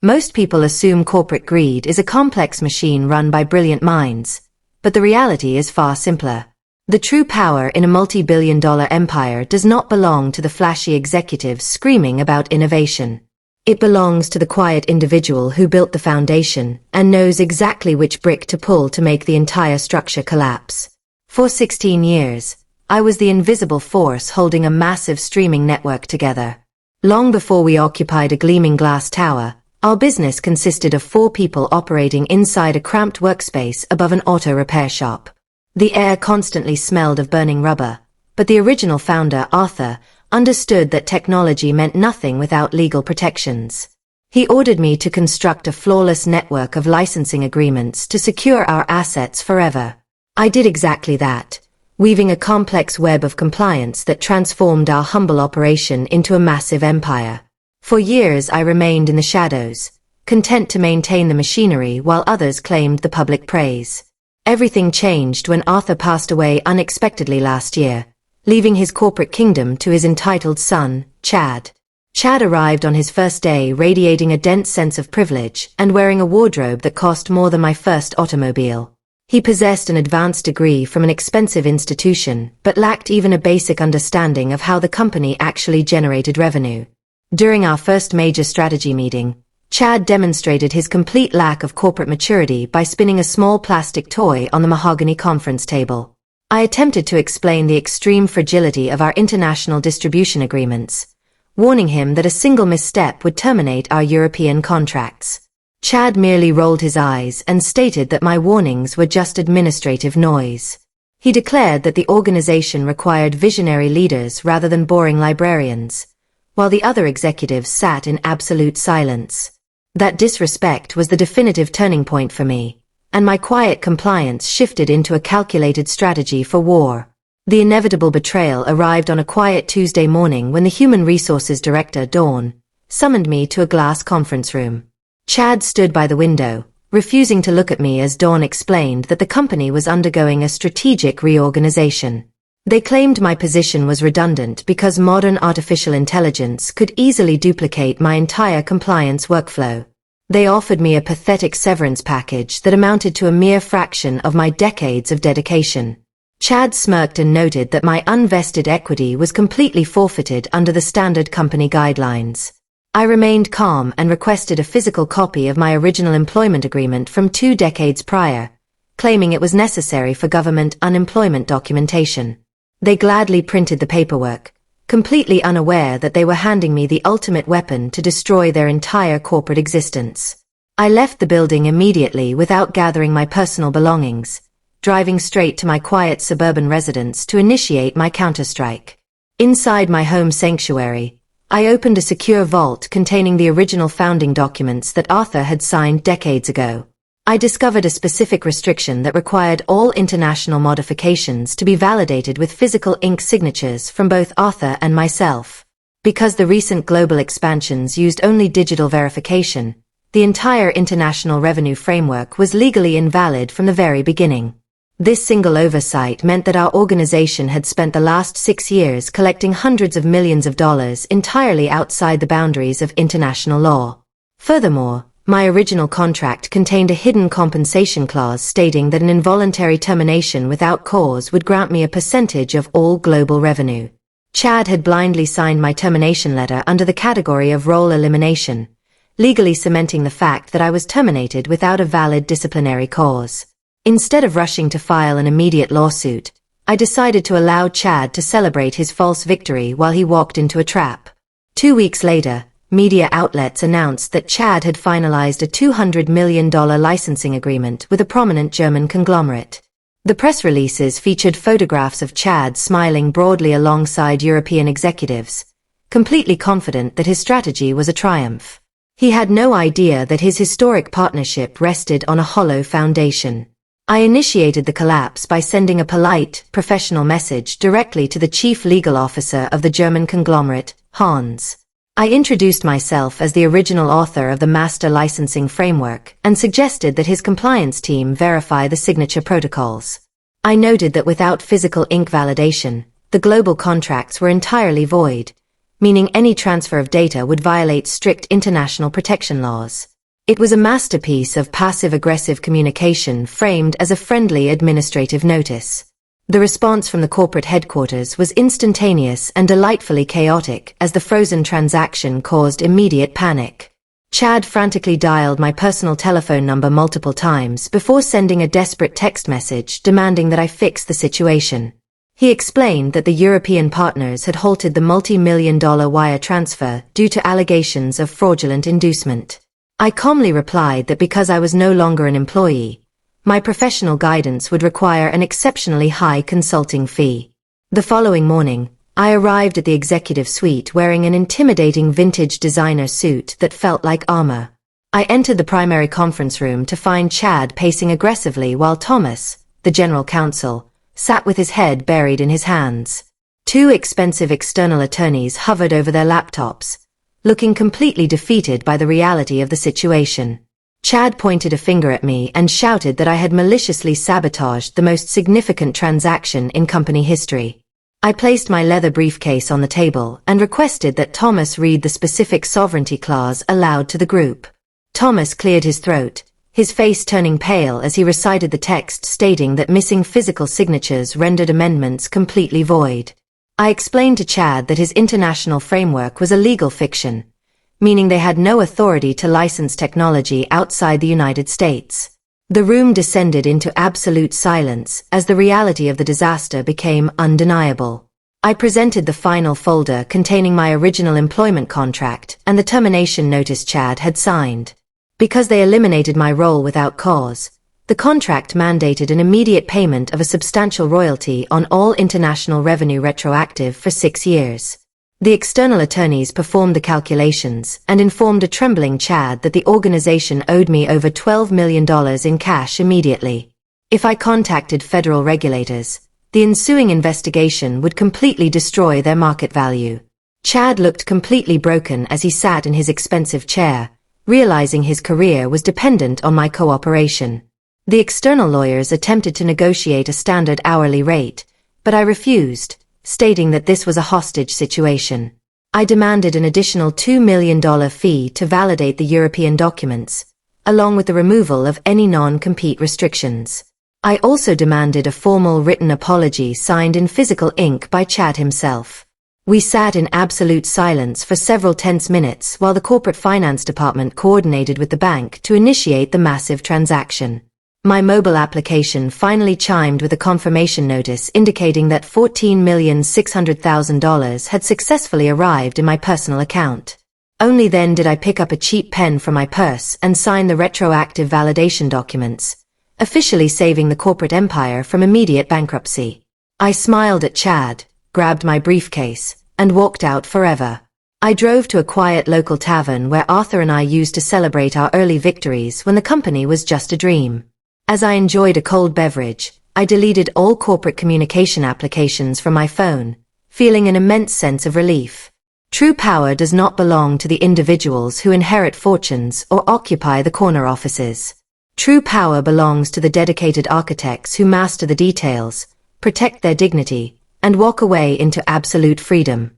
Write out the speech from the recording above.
Most people assume corporate greed is a complex machine run by brilliant minds, but the reality is far simpler. The true power in a multi-billion-dollar empire does not belong to the flashy executives screaming about innovation. It belongs to the quiet individual who built the foundation and knows exactly which brick to pull to make the entire structure collapse. For 16 years, I was the invisible force holding a massive streaming network together. Long before we occupied a gleaming glass tower, our business consisted of 4 people operating inside a cramped workspace above an auto repair shop. The air constantly smelled of burning rubber, but the original founder, Arthur, understood that technology meant nothing without legal protections. He ordered me to construct a flawless network of licensing agreements to secure our assets forever. I did exactly that, weaving a complex web of compliance that transformed our humble operation into a massive empire. For years I remained in the shadows, content to maintain the machinery while others claimed the public praise. Everything changed when Arthur passed away unexpectedly last year, leaving his corporate kingdom to his entitled son, Chad. Chad arrived on his first day radiating a dense sense of privilege and wearing a wardrobe that cost more than my first automobile. He possessed an advanced degree from an expensive institution, but lacked even a basic understanding of how the company actually generated revenue. During our first major strategy meeting, Chad demonstrated his complete lack of corporate maturity by spinning a small plastic toy on the mahogany conference table. I attempted to explain the extreme fragility of our international distribution agreements, warning him that a single misstep would terminate our European contracts. Chad merely rolled his eyes and stated that my warnings were just administrative noise. He declared that the organization required visionary leaders rather than boring librarians, while the other executives sat in absolute silence. That disrespect was the definitive turning point for me, and my quiet compliance shifted into a calculated strategy for war. The inevitable betrayal arrived on a quiet Tuesday morning when the Human Resources Director, Dawn, summoned me to a glass conference room. Chad stood by the window, refusing to look at me as Dawn explained that the company was undergoing a strategic reorganization. They claimed my position was redundant because modern artificial intelligence could easily duplicate my entire compliance workflow. They offered me a pathetic severance package that amounted to a mere fraction of my decades of dedication. Chad smirked and noted that my unvested equity was completely forfeited under the standard company guidelines. I remained calm and requested a physical copy of my original employment agreement from 2 decades prior, claiming it was necessary for government unemployment documentation. They gladly printed the paperwork, completely unaware that they were handing me the ultimate weapon to destroy their entire corporate existence. I left the building immediately without gathering my personal belongings, driving straight to my quiet suburban residence to initiate my counterstrike. Inside my home sanctuary, I opened a secure vault containing the original founding documents that Arthur had signed decades ago. I discovered a specific restriction that required all international modifications to be validated with physical ink signatures from both Arthur and myself. Because the recent global expansions used only digital verification, the entire international revenue framework was legally invalid from the very beginning. This single oversight meant that our organization had spent the last 6 years collecting hundreds of millions of dollars entirely outside the boundaries of international law. Furthermore, my original contract contained a hidden compensation clause stating that an involuntary termination without cause would grant me a percentage of all global revenue. Chad had blindly signed my termination letter under the category of role elimination, legally cementing the fact that I was terminated without a valid disciplinary cause. Instead of rushing to file an immediate lawsuit, I decided to allow Chad to celebrate his false victory while he walked into a trap. 2 weeks later, media outlets announced that Chad had finalized a $200 million licensing agreement with a prominent German conglomerate. The press releases featured photographs of Chad smiling broadly alongside European executives, completely confident that his strategy was a triumph. He had no idea that his historic partnership rested on a hollow foundation. I initiated the collapse by sending a polite, professional message directly to the chief legal officer of the German conglomerate, Hans. I introduced myself as the original author of the master licensing framework and suggested that his compliance team verify the signature protocols. I noted that without physical ink validation, the global contracts were entirely void, meaning any transfer of data would violate strict international protection laws. It was a masterpiece of passive-aggressive communication framed as a friendly administrative notice. The response from the corporate headquarters was instantaneous and delightfully chaotic as the frozen transaction caused immediate panic. Chad frantically dialed my personal telephone number multiple times before sending a desperate text message demanding that I fix the situation. He explained that the European partners had halted the multi-million-dollar wire transfer due to allegations of fraudulent inducement. I calmly replied that because I was no longer an employee, my professional guidance would require an exceptionally high consulting fee. The following morning, I arrived at the executive suite wearing an intimidating vintage designer suit that felt like armor. I entered the primary conference room to find Chad pacing aggressively while Thomas, the general counsel, sat with his head buried in his hands. Two expensive external attorneys hovered over their laptops, looking completely defeated by the reality of the situation. Chad pointed a finger at me and shouted that I had maliciously sabotaged the most significant transaction in company history. I placed my leather briefcase on the table and requested that Thomas read the specific sovereignty clause aloud to the group. Thomas cleared his throat, his face turning pale as he recited the text stating that missing physical signatures rendered amendments completely void. I explained to Chad that his international framework was a legal fiction, meaning they had no authority to license technology outside the United States. The room descended into absolute silence as the reality of the disaster became undeniable. I presented the final folder containing my original employment contract and the termination notice Chad had signed. Because they eliminated my role without cause, the contract mandated an immediate payment of a substantial royalty on all international revenue retroactive for 6 years. The external attorneys performed the calculations and informed a trembling Chad that the organization owed me over $12 million in cash immediately. If I contacted federal regulators, the ensuing investigation would completely destroy their market value. Chad looked completely broken as he sat in his expensive chair, realizing his career was dependent on my cooperation. The external lawyers attempted to negotiate a standard hourly rate, but I refused, stating that this was a hostage situation. I demanded an additional $2 million fee to validate the European documents, along with the removal of any non-compete restrictions. I also demanded a formal written apology signed in physical ink by Chad himself. We sat in absolute silence for several tense minutes while the corporate finance department coordinated with the bank to initiate the massive transaction. My mobile application finally chimed with a confirmation notice indicating that $14,600,000 had successfully arrived in my personal account. Only then did I pick up a cheap pen from my purse and sign the retroactive validation documents, officially saving the corporate empire from immediate bankruptcy. I smiled at Chad, grabbed my briefcase, and walked out forever. I drove to a quiet local tavern where Arthur and I used to celebrate our early victories when the company was just a dream. As I enjoyed a cold beverage, I deleted all corporate communication applications from my phone, feeling an immense sense of relief. True power does not belong to the individuals who inherit fortunes or occupy the corner offices. True power belongs to the dedicated architects who master the details, protect their dignity, and walk away into absolute freedom.